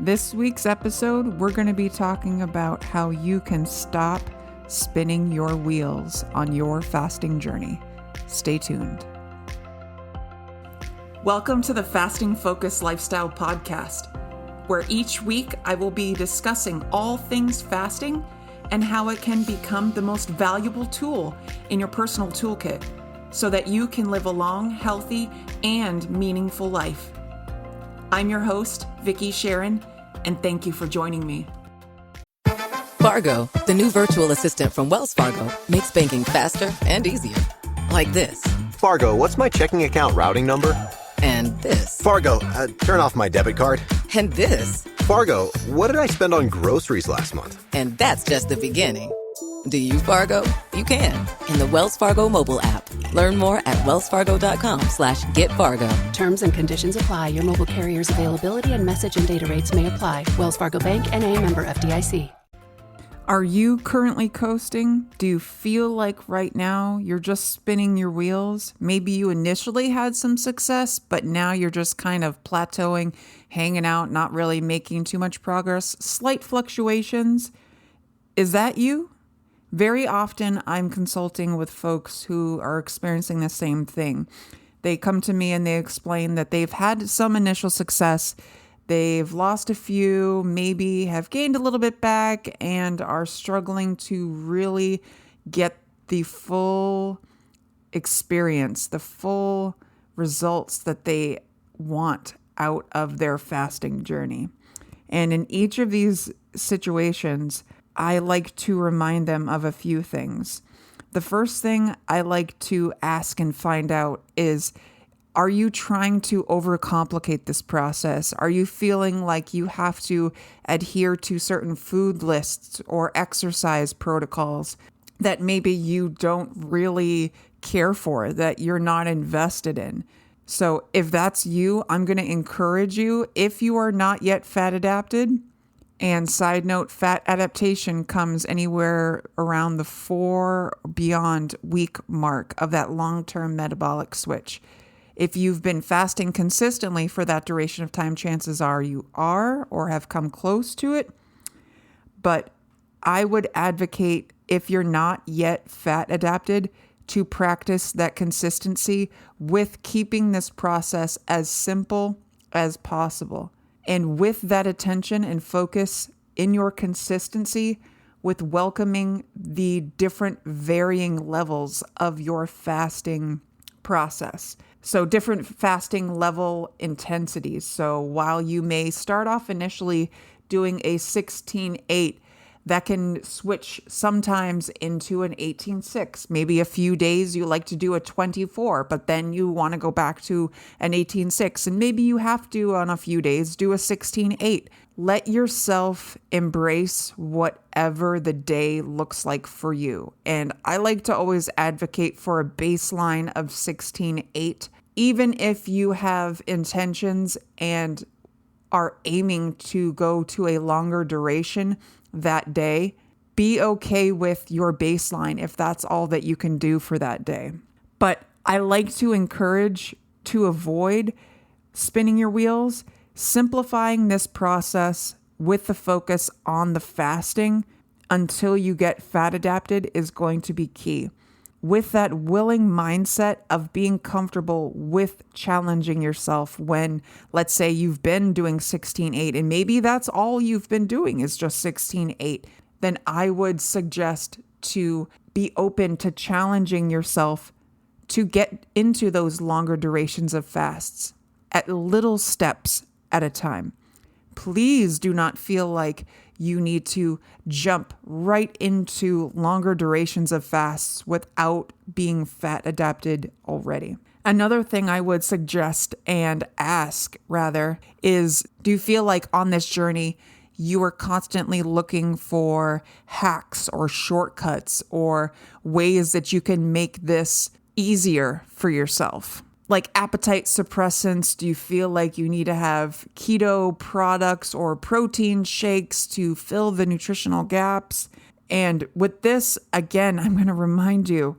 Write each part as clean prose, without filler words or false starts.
This week's episode, we're going to be talking about how you can stop spinning your wheels on your fasting journey. Stay tuned. Welcome to the Fasting Focused Lifestyle Podcast, where each week I will be discussing all things fasting and how it can become the most valuable tool in your personal toolkit so that you can live a long, healthy, and meaningful life. I'm your host, Vicki Sharon, and thank you for joining me. Fargo, the new virtual assistant from Wells Fargo, makes banking faster and easier. Like this. Fargo, what's my checking account routing number? And this. Fargo, turn off my debit card. And this. Fargo, what did I spend on groceries last month? And that's just the beginning. Do you, Fargo? You can. In the Wells Fargo mobile app. Learn more at wellsfargo.com/getfargo. Terms and conditions apply. Your mobile carrier's availability and message and data rates may apply. Wells Fargo Bank, N.A., member FDIC. Are you currently coasting? Do you feel like right now you're just spinning your wheels? Maybe you initially had some success, but now you're just kind of plateauing, hanging out, not really making too much progress, slight fluctuations. Is that you? Very often I'm consulting with folks who are experiencing the same thing. They come to me and they explain that they've had some initial success. They've lost a few, maybe have gained a little bit back, and are struggling to really get the full experience, the full results that they want out of their fasting journey. And in each of these situations, I like to remind them of a few things. The first thing I like to ask and find out is, are you trying to overcomplicate this process? Are you feeling like you have to adhere to certain food lists or exercise protocols that maybe you don't really care for, that you're not invested in? So if that's you, I'm going to encourage you, if you are not yet fat adapted, and side note, fat adaptation comes anywhere around the 4 beyond week mark of that long-term metabolic switch. If you've been fasting consistently for that duration of time, chances are you are or have come close to it. But I would advocate, if you're not yet fat adapted, to practice that consistency with keeping this process as simple as possible. And with that attention and focus in your consistency, with welcoming the different varying levels of your fasting process. So different fasting level intensities. So while you may start off initially doing a 16-8, that can switch sometimes into an 18-6. Maybe a few days you like to do a 24, but then you want to go back to an 18-6. And maybe you have to, on a few days, do a 16-8. Let yourself embrace whatever the day looks like for you. And I like to always advocate for a baseline of 16-8, even if you have intentions and are aiming to go to a longer duration that day. Be okay with your baseline if that's all that you can do for that day. But I like to encourage to avoid spinning your wheels. Simplifying this process with the focus on the fasting until you get fat adapted is going to be key. With that willing mindset of being comfortable with challenging yourself when, let's say, you've been doing 16-8 and maybe that's all you've been doing is just 16-8, then I would suggest to be open to challenging yourself to get into those longer durations of fasts at little steps at a time. Please do not feel like you need to jump right into longer durations of fasts without being fat adapted already. Another thing I would suggest and ask rather is, do you feel like on this journey you are constantly looking for hacks or shortcuts or ways that you can make this easier for yourself? Like appetite suppressants, do you feel like you need to have keto products or protein shakes to fill the nutritional gaps? And with this, again, I'm going to remind you,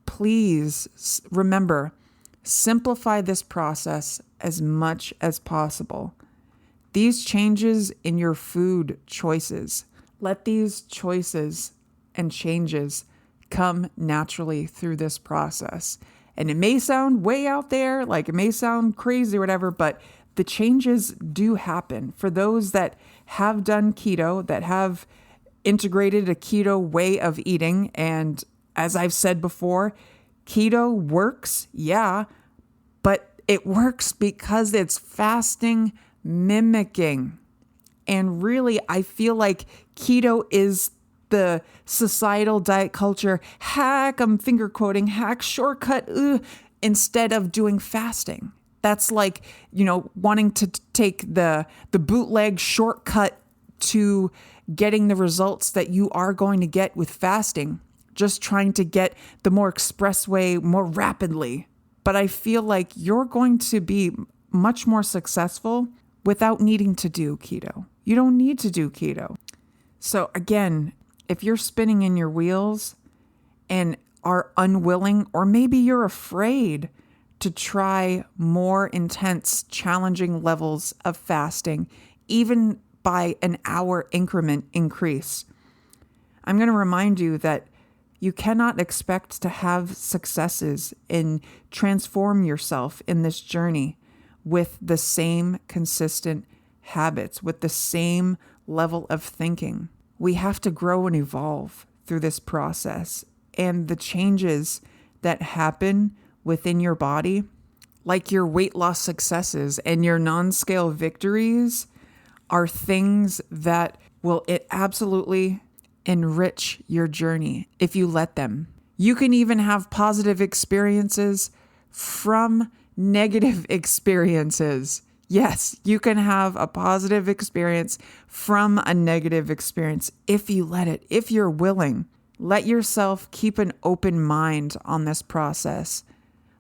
please remember, simplify this process as much as possible. these changes in your food choices, let these choices and changes come naturally through this process. And it may sound way out there, like it may sound crazy or whatever, but the changes do happen. For those that have done keto, that have integrated a keto way of eating, and as I've said before, keto works, yeah, but it works because it's fasting mimicking. And really, I feel like keto is the societal diet culture hack, I'm finger quoting, hack shortcut, instead of doing fasting. That's like, wanting to take the bootleg shortcut to getting the results that you are going to get with fasting, just trying to get the more express way more rapidly. But I feel like you're going to be much more successful without needing to do keto. You don't need to do keto. So again, if you're spinning in your wheels and are unwilling, or maybe you're afraid to try more intense, challenging levels of fasting, even by an hour increment increase, I'm going to remind you that you cannot expect to have successes and transform yourself in this journey with the same consistent habits, with the same level of thinking. We have to grow and evolve through this process. And the changes that happen within your body, like your weight loss successes and your non-scale victories, are things that will absolutely enrich your journey if you let them. You can even have positive experiences from negative experiences. Yes, you can have a positive experience from a negative experience if you let it, if you're willing. Let yourself keep an open mind on this process.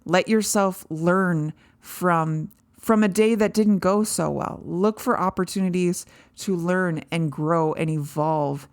Let yourself learn from a day that didn't go so well. Look for opportunities to learn and grow and evolve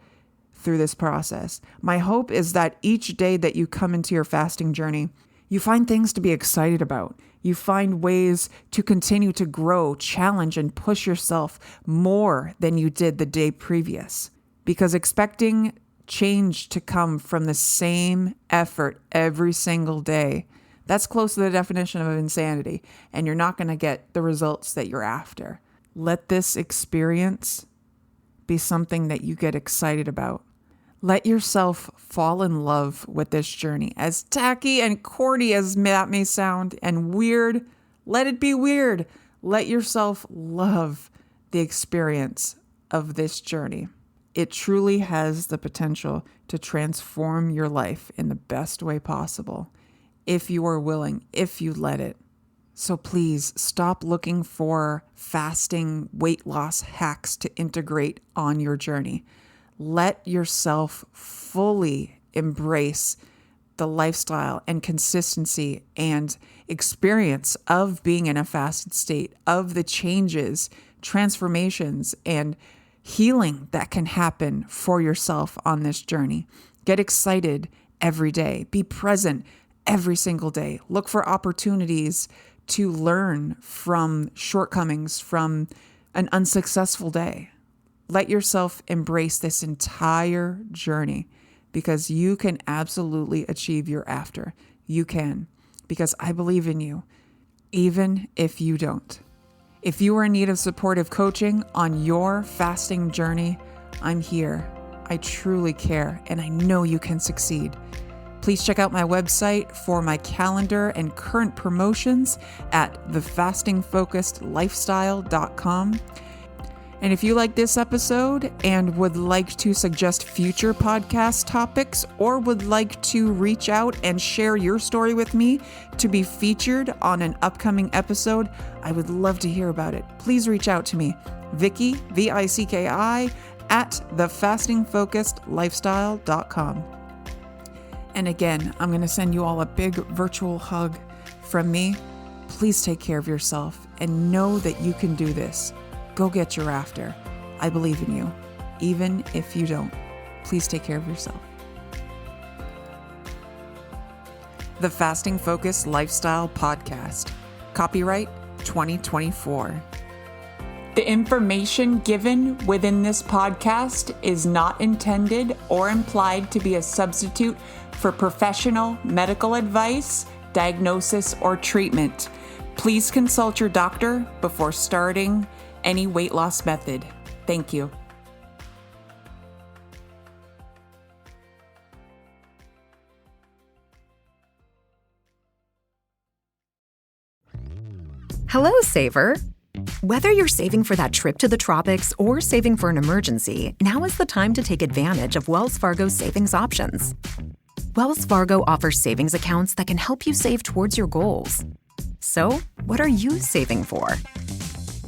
through this process. My hope is that each day that you come into your fasting journey, you find things to be excited about. You find ways to continue to grow, challenge, and push yourself more than you did the day previous. Because expecting change to come from the same effort every single day, that's close to the definition of insanity, and you're not going to get the results that you're after. Let this experience be something that you get excited about. Let yourself fall in love with this journey. As tacky and corny as that may sound, and weird, let it be weird. Let yourself love the experience of this journey. It truly has the potential to transform your life in the best way possible, if you are willing, if you let it. So please stop looking for fasting weight loss hacks to integrate on your journey. Let yourself fully embrace the lifestyle and consistency and experience of being in a fasted state, of the changes, transformations, and healing that can happen for yourself on this journey. Get excited every day. Be present every single day. Look for opportunities to learn from shortcomings from an unsuccessful day. Let yourself embrace this entire journey, because you can absolutely achieve your after. You can, because I believe in you, even if you don't. If you are in need of supportive coaching on your fasting journey, I'm here. I truly care, and I know you can succeed. Please check out my website for my calendar and current promotions at thefastingfocusedlifestyle.com. And if you like this episode and would like to suggest future podcast topics, or would like to reach out and share your story with me to be featured on an upcoming episode, I would love to hear about it. Please reach out to me, Vicki, VICKI, at thefastingfocusedlifestyle.com. And again, I'm going to send you all a big virtual hug from me. Please take care of yourself and know that you can do this. Go get your after. I believe in you, even if you don't. Please take care of yourself. The Fasting Focused Lifestyle Podcast. Copyright 2024. The information given within this podcast is not intended or implied to be a substitute for professional medical advice, diagnosis, or treatment. Please consult your doctor before starting any weight loss method. Thank you. Hello, Saver. Whether you're saving for that trip to the tropics or saving for an emergency, now is the time to take advantage of Wells Fargo's savings options. Wells Fargo offers savings accounts that can help you save towards your goals. So, what are you saving for?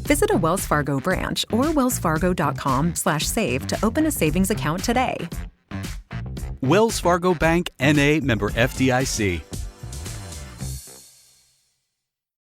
Visit a Wells Fargo branch or wellsfargo.com/save to open a savings account today. Wells Fargo Bank, N.A., member FDIC.